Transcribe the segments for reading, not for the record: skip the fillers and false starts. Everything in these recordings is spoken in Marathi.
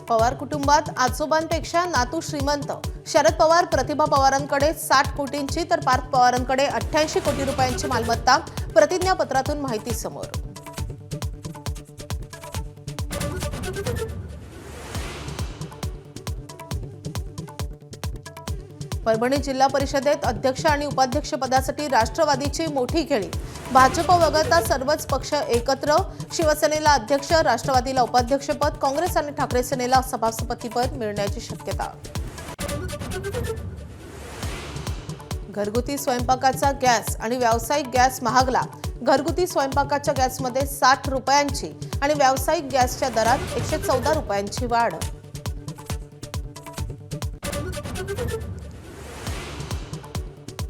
पवार कुटुंबात आजोबांपेक्षा नातू श्रीमंत. शरद पवार प्रतिभा पवारांकडे 60 कोटींची तर पार्थ पवारांकडे 88 कोटी रुपयांची मालमत्ता. प्रतिज्ञापत्रातून माहिती समोर. परभणी जिल्हा परिषदेत अध्यक्ष आणि उपाध्यक्ष पदासाठी राष्ट्रवादीची मोठी खेळी. भाजप वगळता सर्वच पक्ष एकत्र. शिवसेनेला अध्यक्ष, राष्ट्रवादीला उपाध्यक्षपद, काँग्रेस आणि ठाकरे सेनेला सभापतीपद मिळण्याची शक्यता. घरगुती स्वयंपाकाचा गॅस आणि व्यावसायिक गॅस महागला. घरगुती स्वयंपाकाच्या गॅसमध्ये 60 रुपयांची आणि व्यावसायिक गॅसच्या दरात 114 रुपयांची वाढ.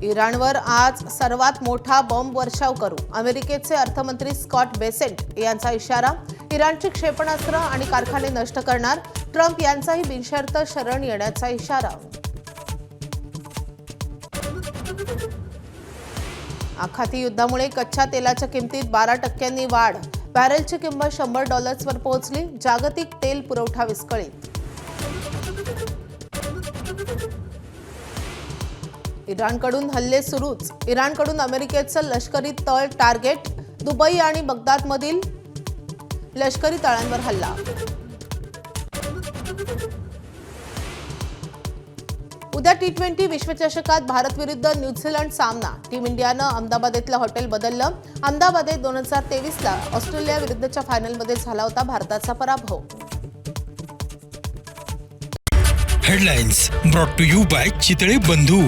इराणवर आज सर्वात मोठा बॉम्ब वर्षाव करू. अमेरिकेचे अर्थमंत्री स्कॉट बेसेंट यांचा इशारा. इराणची क्षेपणास्त्र आणि कारखाने नष्ट करणार. ट्रम्प यांचाही बिनशर्त शरण येण्याचा इशारा. आखाती युद्धामुळे कच्च्या तेलाच्या किमतीत 12% वाढ. बॅरेलची किंमत $100वर पोहोचली. जागतिक तेल पुरवठा विस्कळीत. इराणकडून हल्ले सुरूच. इराणकडून अमेरिकेचं लष्करी तळ टार्गेट. दुबई आणि बगदादमधील लष्करी तळांवर हल्ला. उद्या T20 विश्वचषकात भारत विरुद्ध न्यूझीलंड सामना. टीम इंडियानं अहमदाबादेतलं हॉटेल बदललं. अहमदाबादेत 2023ला ऑस्ट्रेलिया विरुद्धच्या फायनलमध्ये झाला होता भारताचा पराभव. Headlines brought to you by Chitale बंधू.